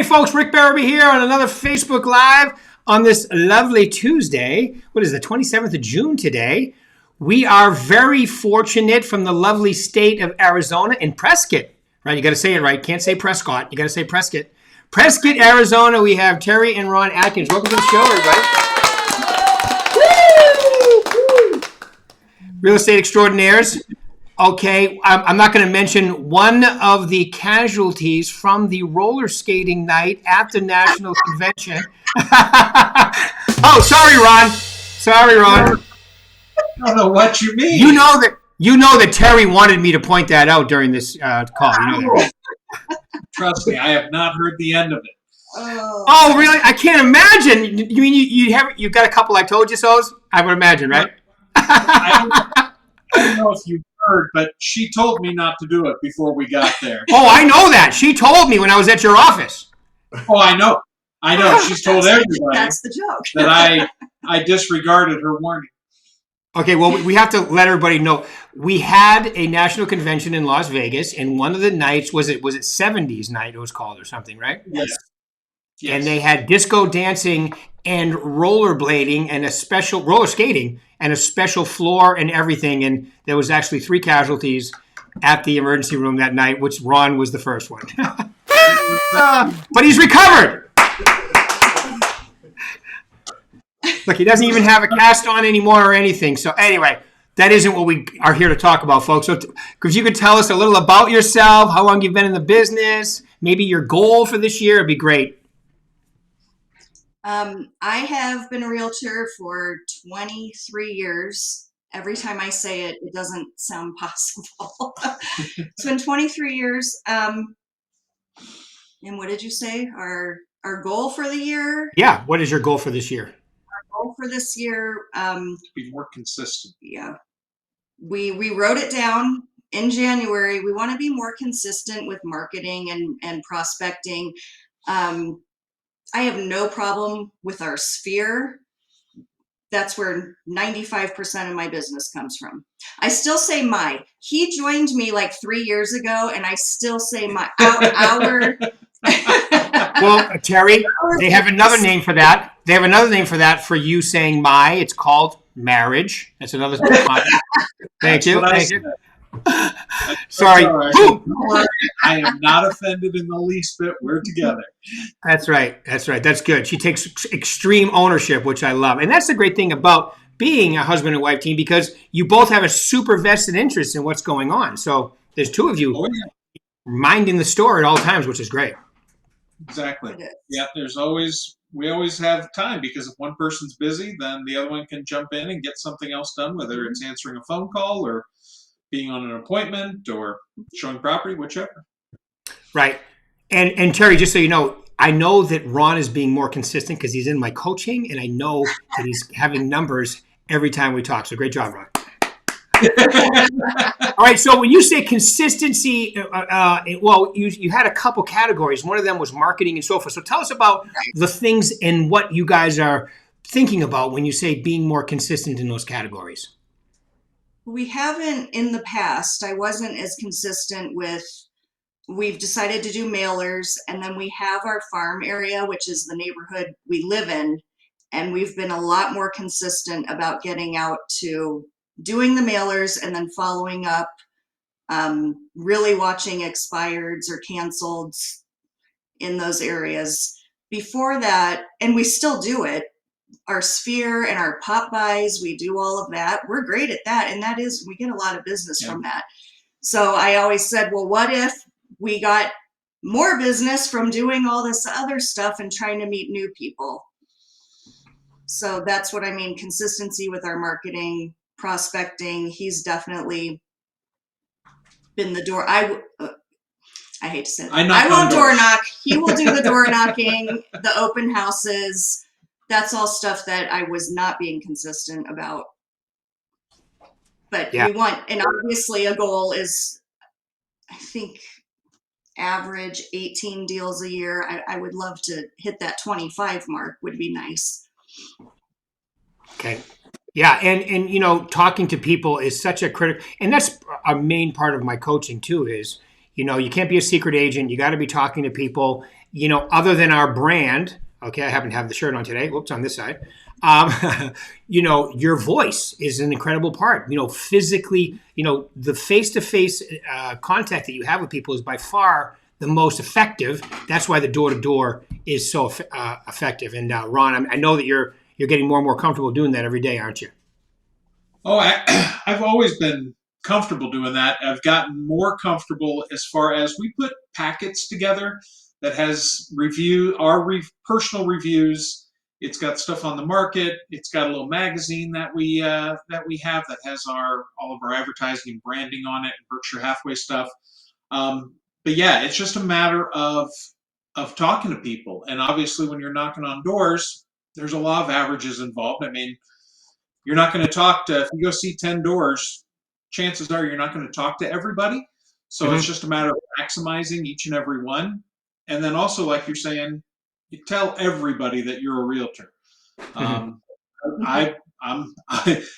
Hey folks, Rick Berube here on another Facebook Live on this lovely Tuesday. What is the 27th of June today? We are very fortunate from the lovely state of Arizona in Prescott. Right, you got to say it right. Can't say Prescott. You got to say Prescott. Prescott, Arizona. We have Terri and Ron Atkins. Welcome to the show, everybody. Real estate extraordinaires. Okay, I'm not going to mention one of the casualties from the roller skating night at the National Convention. Oh, sorry, Ron. Sorry, Ron. I don't know what you mean. You know that Terri wanted me to point that out during this call. You know that. Trust me, I have not heard the end of it. Oh, really? I can't imagine. You mean you've got a couple I told you so's? I would imagine, right? I don't know if you heard, but she told me not to do it before we got there. Oh, I know that. She told me when I was at your office. Oh, I know. She's told everybody that's the joke. that I disregarded her warning. Okay, well, we have to let everybody know. We had a national convention in Las Vegas, and one of the nights, was it 70s night it was called or something, right? Yes. And they had disco dancing and rollerblading and a special roller skating and a special floor and everything. And there was actually 3 casualties at the emergency room that night, which Ron was the first one. But he's recovered. Look, he doesn't even have a cast on anymore or anything. So anyway, that isn't what we are here to talk about, folks. So if you could tell us a little about yourself, how long you've been in the business, maybe your goal for this year, it'd be great. I have been a realtor for 23 years. Every time I say it, it doesn't sound possible. It's been 23 years. And what did you say? Our goal for the year? Yeah. What is your goal for this year? Our goal for this year, to be more consistent. Yeah. We wrote it down in January. We want to be more consistent with marketing and prospecting. I have no problem with our sphere. That's where 95% of my business comes from. I still say my. He joined me like 3 years ago, and I still say my. Our. Well, Terri, they have another name for that. They have another name for that for you saying my. It's called marriage. That's another. Thank you. Thank you. Sorry. Right. I am not offended in the least bit. We're together. That's right. That's good. She takes extreme ownership, which I love. And that's the great thing about being a husband and wife team, because you both have a super vested interest in what's going on. So there's 2 of you minding the store at all times, which is great. Exactly. Yeah, we always have time, because if one person's busy, then the other one can jump in and get something else done, whether it's answering a phone call or being on an appointment or showing property, whichever. Right. And Terri, just so you know, I know that Ron is being more consistent because he's in my coaching, and I know that he's having numbers every time we talk. So great job, Ron. All right. So when you say consistency, well, you had a couple categories. One of them was marketing and so forth. So tell us about the things and what you guys are thinking about when you say being more consistent in those categories. We haven't in the past. I wasn't as consistent with, we've decided to do mailers, and then we have our farm area, which is the neighborhood we live in. And we've been a lot more consistent about getting out to doing the mailers and then following up, really watching expireds or canceleds in those areas. Before that, and we still do it, our sphere and our pop buys, we do all of that. We're great at that. And we get a lot of business from that. So I always said, well, what if we got more business from doing all this other stuff and trying to meet new people? So that's what I mean. Consistency with our marketing, prospecting. He's definitely been the door. I hate to say that. I won't door knock. He will do the door knocking, the open houses. That's all stuff that I was not being consistent about. But we want, and obviously a goal is, I think, average 18 deals a year. I would love to hit that 25 mark, would be nice. Okay. Yeah. And you know, talking to people is such a critical, and that's a main part of my coaching too, is, you know, you can't be a secret agent. You got to be talking to people. other than our brand, okay, I happen to have the shirt on today. Whoops, on this side. Your voice is an incredible part. Physically, the face-to-face contact that you have with people is by far the most effective. That's why the door-to-door is so effective. And Ron, I know that you're getting more and more comfortable doing that every day, aren't you? Oh, I've always been comfortable doing that. I've gotten more comfortable as far as we put packets together that has personal reviews. It's got stuff on the market. It's got a little magazine that we have that has all of our advertising and branding on it, and Berkshire Hathaway stuff. But yeah, it's just a matter of talking to people. And obviously, when you're knocking on doors, there's a law of averages involved. I mean, you're not going to talk to, if you go see 10 doors, chances are you're not going to talk to everybody. So It's just a matter of maximizing each and every one. And then also, like you're saying, you tell everybody that you're a realtor. I'm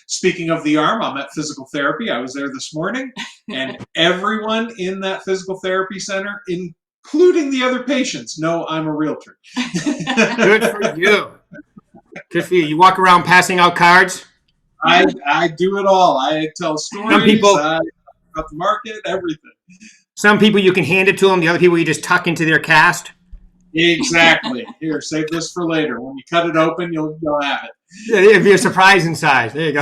speaking of the arm, I'm at physical therapy. I was there this morning, and everyone in that physical therapy center, including the other patients, know I'm a realtor. Good for you. Good for you. You walk around passing out cards? I do it all. I tell stories. Some people, about the market, everything. Some people you can hand it to them. The other people you just tuck into their cast. Exactly. Here, save this for later. When you cut it open, you'll have it. Yeah, it'd be a surprise inside. There you go.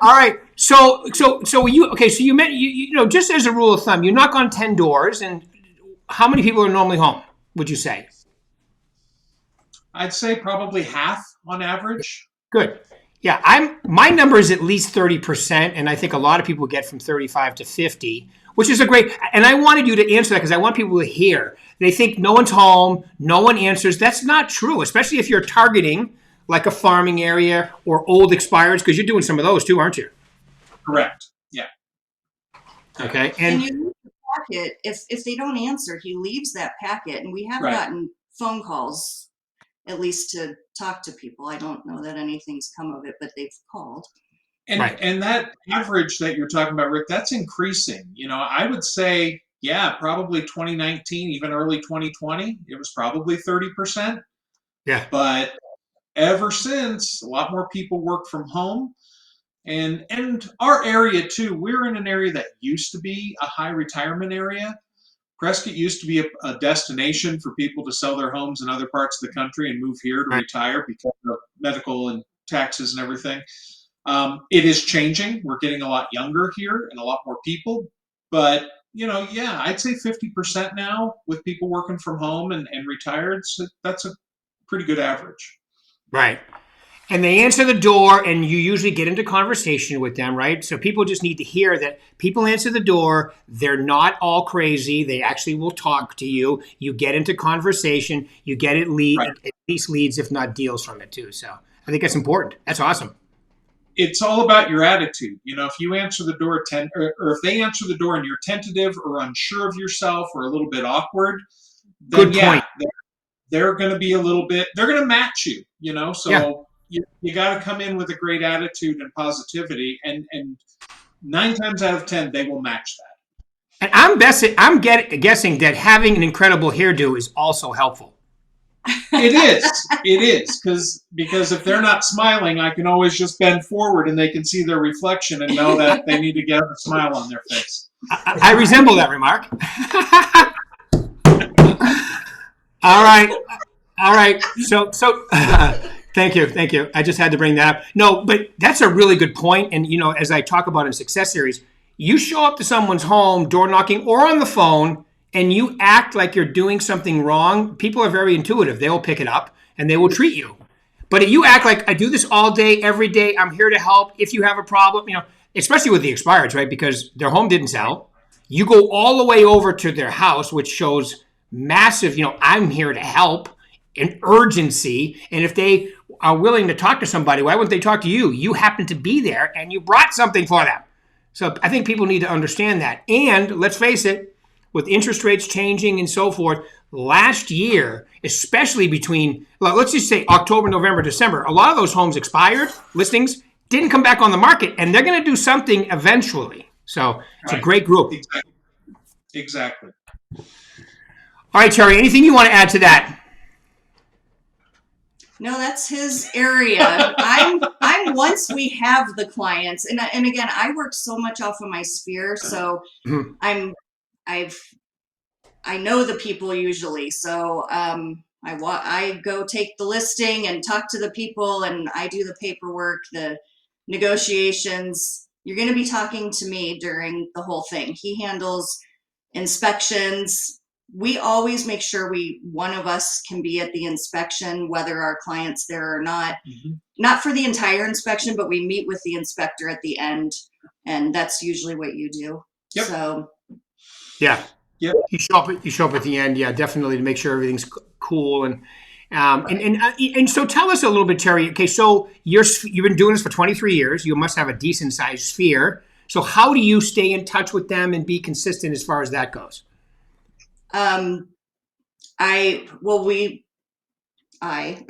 All right. So you meant just as a rule of thumb, you knock on 10 doors, and how many people are normally home, would you say? I'd say probably half on average. Good. Yeah, my number is at least 30%, and I think a lot of people get from 35 to 50, which is a great, and I wanted you to answer that because I want people to hear. They think no one's home, no one answers. That's not true, especially if you're targeting like a farming area or old expireds, because you're doing some of those too, aren't you? Correct. Yeah. Okay. And you leave the packet, if they don't answer, he leaves that packet, and we have gotten phone calls at least to talk to people. I don't know that anything's come of it, but they've called. And that average that you're talking about, Rick, that's increasing. I would say, yeah, probably 2019, even early 2020, it was probably 30%. Yeah. But ever since, a lot more people work from home. And our area too, we're in an area that used to be a high retirement area. Prescott used to be a destination for people to sell their homes in other parts of the country and move here to retire because of medical and taxes and everything. It is changing. We're getting a lot younger here and a lot more people. But, I'd say 50% now with people working from home and retired. So that's a pretty good average. Right. And they answer the door, and you usually get into conversation with them, right? So people just need to hear that people answer the door. They're not all crazy. They actually will talk to you. You get into conversation. You get at least leads, if not deals from it too. So I think that's important. That's awesome. It's all about your attitude. If you answer the door or if they answer the door and you're tentative or unsure of yourself or a little bit awkward, then good point. They're going to be a little bit. They're going to match you. So. Yeah. You got to come in with a great attitude and positivity, and 9 times out of 10 they will match that. And I'm guessing that having an incredible hairdo is also helpful. It is because if they're not smiling, I can always just bend forward and they can see their reflection and know that they need to get a smile on their face. I resemble that remark. All right. So. Thank you. I just had to bring that up. No, but that's a really good point. And, as I talk about in Success Series, you show up to someone's home, door knocking, or on the phone, and you act like you're doing something wrong. People are very intuitive. They will pick it up, and they will treat you. But if you act like, I do this all day, every day, I'm here to help. If you have a problem, especially with the expireds, right? Because their home didn't sell. You go all the way over to their house, which shows massive, I'm here to help, an urgency. And if they are willing to talk to somebody, why wouldn't they talk to you? You happen to be there and you brought something for them. So I think people need to understand that. And let's face it, with interest rates changing and so forth, last year, especially between, let's just say October, November, December, a lot of those homes expired, listings didn't come back on the market, and they're going to do something eventually. So it's a great group. Exactly. All right, Terri, anything you want to add to that? No, that's his area. I'm once we have the clients, and again, I work so much off of my sphere, so Mhm. I've I know the people usually. So I go take the listing and talk to the people, and I do the paperwork, the negotiations. You're going to be talking to me during the whole thing. He handles inspections. We always make sure one of us can be at the inspection, whether our client's there or not. Mm-hmm. Not for the entire inspection, but we meet with the inspector at the end, and that's usually what you do. Yep. So Yeah. Yep. You show up at the end, yeah, definitely to make sure everything's cool and so tell us a little bit, Terri. Okay, so you've been doing this for 23 years. You must have a decent sized sphere. So how do you stay in touch with them and be consistent as far as that goes? I well we I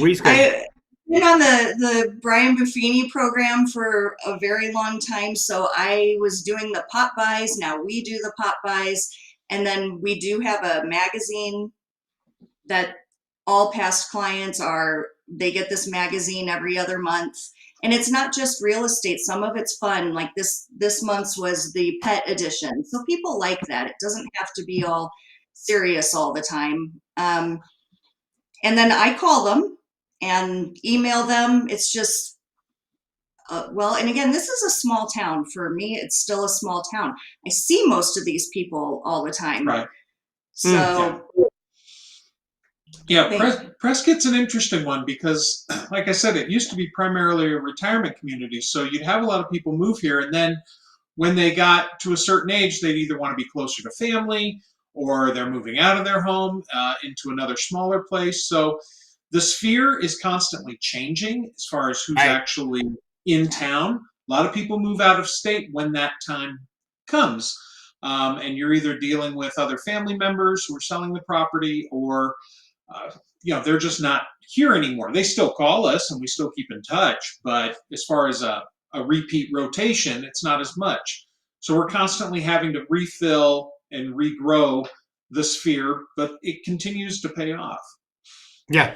We's good. I've been on the Brian Buffini program for a very long time, so I was doing the pop buys. Now we do the pop buys, and then we do have a magazine that all past clients they get this magazine every other month, and it's not just real estate. Some of it's fun, like this month's was the pet edition, so people like that. It doesn't have to be all serious all the time. And then I call them and email them. It's just and again, this is a small town. For me, it's still a small town. I see most of these people all the time. Right. So Prescott's an interesting one because, like I said, it used to be primarily a retirement community. So you'd have a lot of people move here, and then when they got to a certain age, they'd either want to be closer to family or they're moving out of their home into another smaller place. So the sphere is constantly changing as far as who's actually in town. A lot of people move out of state when that time comes. And you're either dealing with other family members who are selling the property or they're just not here anymore. They still call us and we still keep in touch, but as far as a repeat rotation, it's not as much. So we're constantly having to refill and regrow the sphere, but it continues to pay off. Yeah.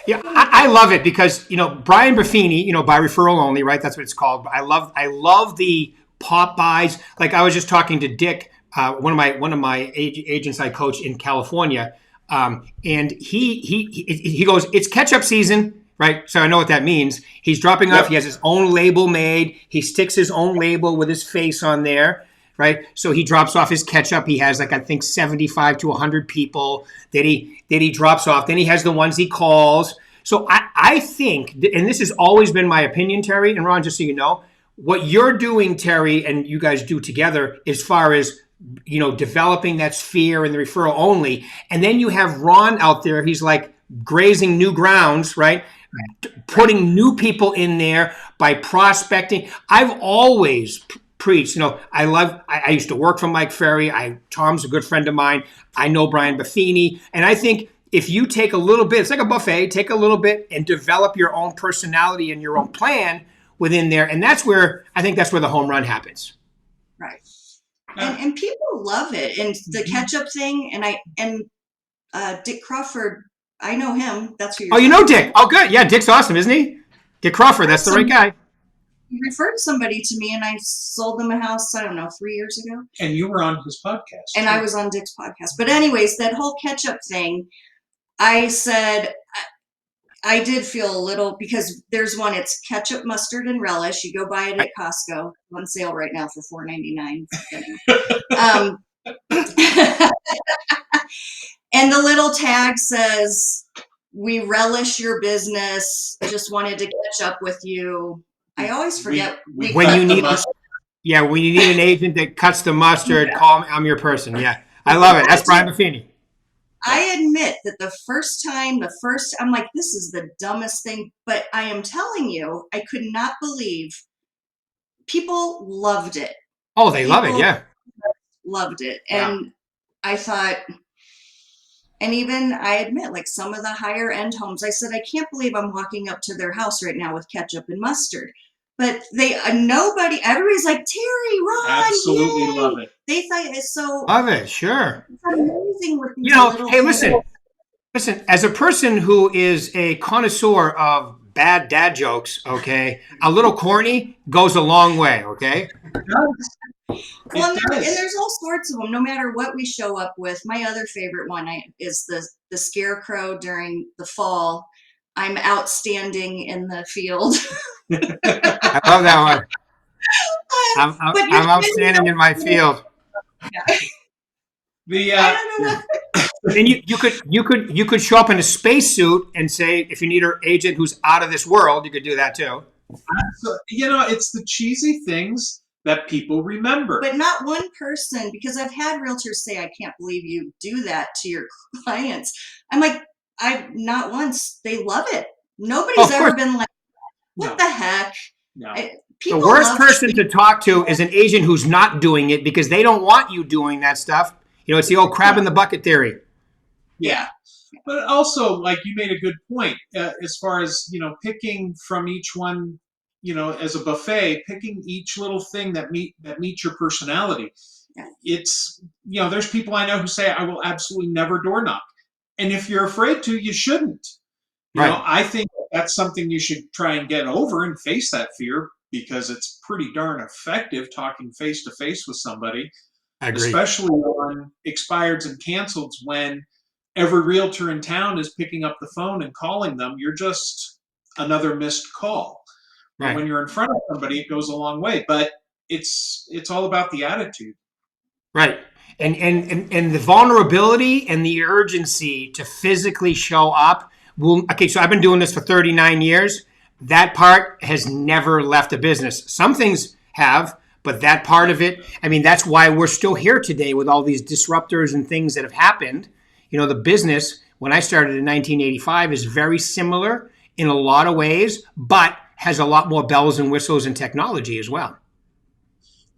Yeah, I love it because, Brian Buffini, by referral only, right? That's what it's called. I love the pop buys. Like I was just talking to Dick, one of my agents I coach in California. And he goes, it's catch-up season, right? So I know what that means. He's dropping off. He has his own label made. He sticks his own label with his face on there, right? So he drops off his catch-up. He has, I think 75 to 100 people that he drops off. Then he has the ones he calls. So I think, and this has always been my opinion, Terri and Ron, just so you know, what you're doing, Terri, and you guys do together as far as developing that sphere and the referral only. And then you have Ron out there. He's like grazing new grounds, right? Putting new people in there by prospecting. I've always preached, I used to work for Mike Ferry. Tom's a good friend of mine. I know Brian Buffini. And I think if you take a little bit, it's like a buffet, take a little bit and develop your own personality and your own plan within there. And that's where the home run happens. Right. And people love it. And the catch-up thing, and Dick Crawford, I know him. That's who you're you know Dick. Oh, good. Yeah, Dick's awesome, isn't he? Dick Crawford, that's the right guy. He referred somebody to me, and I sold them a house, I don't know, 3 years ago. And you were on his podcast. And I was on Dick's podcast. But anyways, that whole catch-up thing, I said, I did feel a little, because there's one, it's ketchup, mustard, and relish. You go buy it at Costco. On sale right now for $4.99. And the little tag says, "We relish your business. Just wanted to catch up with you." I always forget. When you need an agent that cuts the mustard, call me. I'm your person. Yeah, I love it. That's Brian Buffini. I admit that the first I'm like, this is the dumbest thing, but I am telling you, I could not believe people loved it. Oh, they love it. Yeah. Loved it. And I thought, and even I admit, like some of the higher end homes, I said, I can't believe I'm walking up to their house right now with ketchup and mustard. But nobody, everybody's like, Terri, Ron, Absolutely yay! love it. They thought it's so Love it, sure. it's amazing with these little Hey, things. listen, as a person who is a connoisseur of bad dad jokes, okay, a little corny goes a long way, okay? Well, and there's all sorts of them. No matter what we show up with, my other favorite one is the scarecrow during the fall. I'm outstanding in the field. I love that one. I'm outstanding in my field. I don't know. And you could show up in a spacesuit and say, if you need an agent who's out of this world, you could do that too. So, it's the cheesy things that people remember. But not one person, because I've had realtors say, I can't believe you do that to your clients. I'm like, not once. They love it. Nobody's ever been like, what the heck? No. The worst person to talk to is an agent who's not doing it because they don't want you doing that stuff. It's the old crab in the bucket theory. Yeah. But also, like, you made a good point as far as, picking from each one, as a buffet, picking each little thing that meets your personality. Yeah. It's, there's people I know who say, I will absolutely never door knock. And if you're afraid to, you shouldn't. I think that's something you should try and get over and face that fear, because it's pretty darn effective talking face to face with somebody. I agree. Especially on expireds and canceleds, when every realtor in town is picking up the phone and calling them. You're just another missed call. Right. When you're in front of somebody, it goes a long way. But it's all about the attitude. Right. And the vulnerability and the urgency to physically show up so I've been doing this for 39 years. That part has never left a business. Some things have, but that part of it, that's why we're still here today with all these disruptors and things that have happened. The business, when I started in 1985, is very similar in a lot of ways, but has a lot more bells and whistles and technology as well.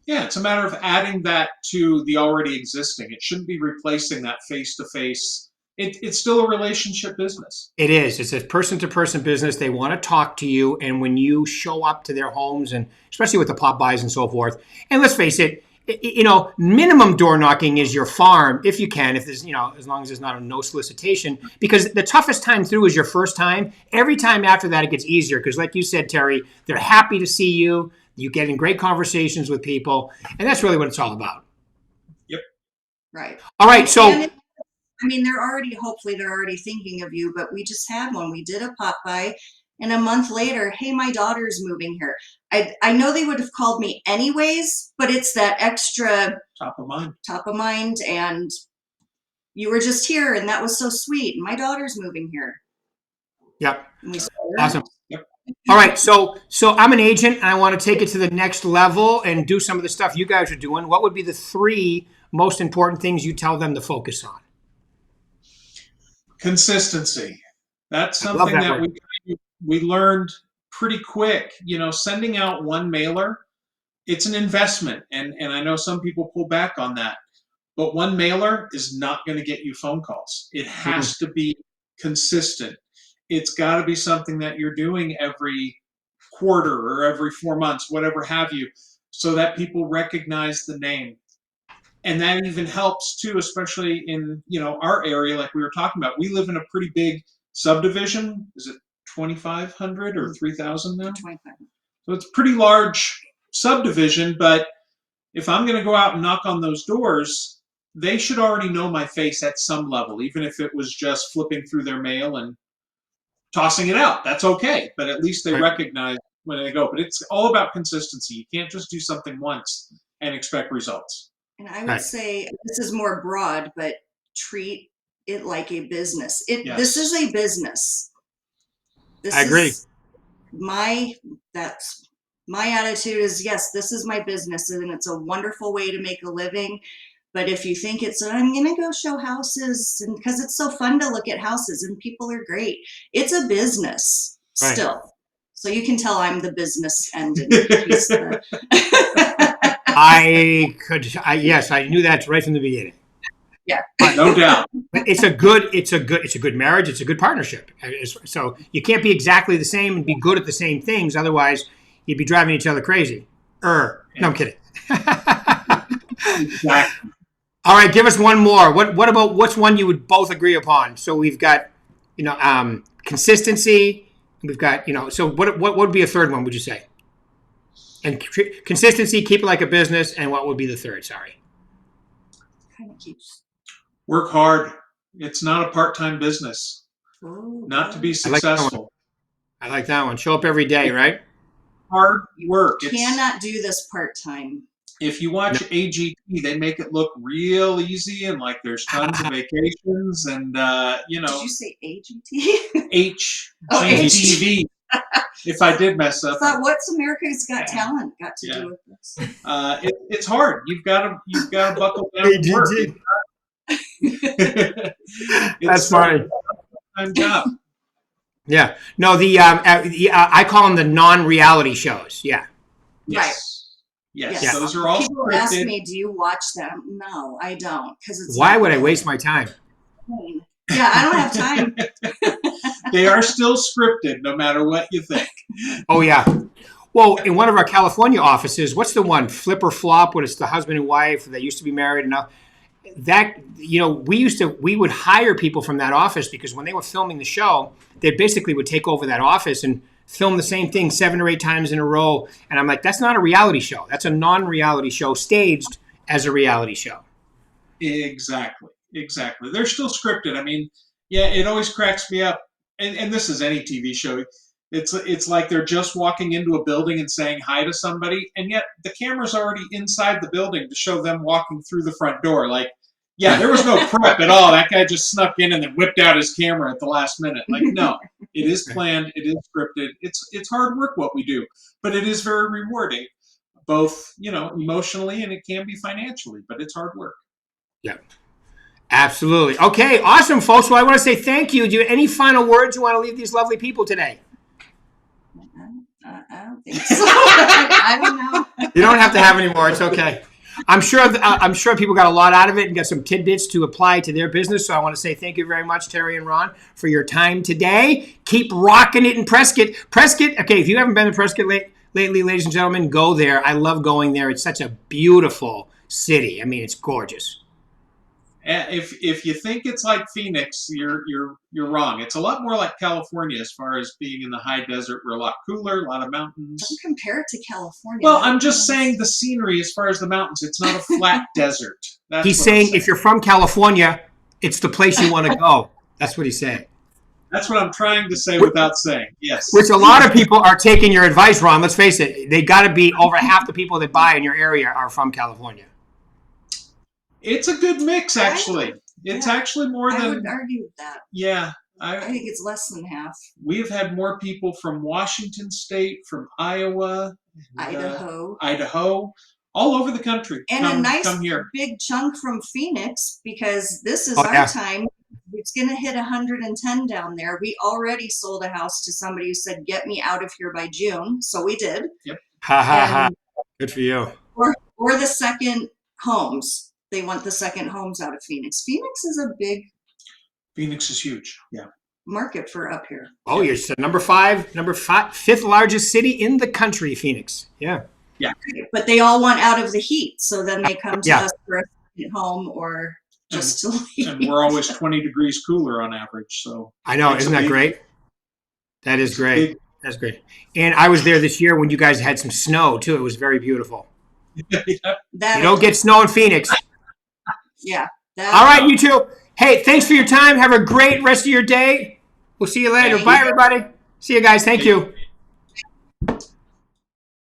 Yeah, it's a matter of adding that to the already existing. It shouldn't be replacing that face-to-face. It's still a relationship business. It is. It's a person-to-person business. They want to talk to you, and when you show up to their homes, and especially with the pop-bys and so forth, and let's face it, minimum door knocking is your farm, if you can, if there's, as long as there's not a no solicitation, because the toughest time through is your first time. Every time after that, it gets easier, because like you said, Terri, they're happy to see you. You get in great conversations with people, and that's really what it's all about. Yep. Right. All right, so... hopefully they're already thinking of you, but we just had one. We did a pop-by, and a month later, hey, my daughter's moving here. I know they would have called me anyways, but it's that extra top of mind, and you were just here, and that was so sweet. And my daughter's moving here. Yep. Awesome. Yep. All right, so I'm an agent, and I want to take it to the next level and do some of the stuff you guys are doing. What would be the 3 most important things you tell them to focus on? Consistency. That's something that we learned pretty quick. Sending out one mailer, it's an investment. And I know some people pull back on that. But one mailer is not going to get you phone calls. It has to be consistent. It's got to be something that you're doing every quarter or every 4 months, whatever have you, so that people recognize the name. And that even helps too, especially in, our area, like we were talking about. We live in a pretty big subdivision. Is it 2,500 or 3,000 now? 2,500. So it's a pretty large subdivision, but if I'm going to go out and knock on those doors, they should already know my face at some level, even if it was just flipping through their mail and tossing it out. That's okay, but at least they recognize when they go. But it's all about consistency. You can't just do something once and expect results. And I would say, this is more broad, but treat it like a business. This is a business. I agree. That's my attitude is, yes, this is my business, and it's a wonderful way to make a living. But if you think I'm going to go show houses, and because it's so fun to look at houses and people are great, it's a business still. So you can tell I'm the business end. Yes, I knew that right from the beginning. Yeah, no doubt. It's a good marriage. It's a good partnership. So you can't be exactly the same and be good at the same things. Otherwise, you'd be driving each other crazy. No, I'm kidding. Exactly. All right, give us one more. What about what's one you would both agree upon? So we've got, consistency. We've got, so what would be a third one, would you say? And consistency, keep it like a business, and what would be the third? Sorry. Kind of keeps. Work hard. It's not a part-time business. Not to be successful. I like that one. Show up every day, right? Hard work. You cannot do this part-time. If you watch AGT, they make it look real easy and like there's tons of vacations and, Did you say AGT? HGTV. If I did mess up. I thought, what's America's Got Talent got to do with this? It's hard. You've got to buckle down and work. That's funny. Time job. Yeah. No, I call them the non-reality shows. Yeah. Yes. Yes. Those are all People scripted. ask me, do you watch them? No, I don't. Why would I waste my time? Yeah, I don't have time. They are still scripted, no matter what you think. Oh, yeah. Well, in one of our California offices, what's the one? Flip or Flop, when it's the husband and wife that used to be married. And now that, we would hire people from that office because when they were filming the show, they basically would take over that office and film the same thing 7 or 8 times in a row. And I'm like, that's not a reality show. That's a non-reality show staged as a reality show. Exactly. They're still scripted. I mean, yeah, it always cracks me up. And this is any TV show. It's like they're just walking into a building and saying hi to somebody, and yet the camera's already inside the building to show them walking through the front door. Like, yeah, there was no prep at all. That guy just snuck in and then whipped out his camera at the last minute. Like, no, it is planned. It is scripted. It's hard work what we do, but it is very rewarding, both, emotionally and it can be financially, but it's hard work. Yeah. Absolutely. Okay, awesome, folks. Well, I want to say thank you. Do you have any final words you want to leave these lovely people today? I don't think so. I don't know. You don't have to have any more. It's okay. I'm sure people got a lot out of it and got some tidbits to apply to their business. So I want to say thank you very much, Terri and Ron, for your time today. Keep rocking it in Prescott. Okay, if you haven't been to Prescott lately, ladies and gentlemen, go there. I love going there. It's such a beautiful city. I mean, it's gorgeous. If you think it's like Phoenix, you're wrong. It's a lot more like California as far as being in the high desert. We're a lot cooler, a lot of mountains. Don't compare it to California. Well, I'm just saying the scenery as far as the mountains. It's not a flat desert. He's saying if you're from California, it's the place you want to go. That's what he's saying. That's what I'm trying to say without saying. Yes. Which a lot of people are taking your advice, Ron. Let's face it. They got to be over half the people that buy in your area are from California. It's a good mix, actually. It's actually more than... I would argue with that. Yeah. I think it's less than half. We have had more people from Washington State, from Iowa, Idaho, all over the country. And a nice big chunk from Phoenix, because this is our time. It's going to hit 110 down there. We already sold a house to somebody who said, get me out of here by June. So we did. Yep. Ha, ha, ha. Good for you. Or the second homes. They want the second homes out of Phoenix. Phoenix is a big... Phoenix is huge. Yeah. Market for up here. Oh, you're number 5th largest city in the country, Phoenix. Yeah. Yeah. But they all want out of the heat. So then they come to us for a second home or just to leave. And we're always 20 degrees cooler on average. So I know. Isn't that great? That is great. That's great. And I was there this year when you guys had some snow, too. It was very beautiful. You don't get snow in Phoenix. Yeah. All right, you two. Hey, thanks for your time. Have a great rest of your day. We'll see you later. Bye, everybody. See you guys. Thank you.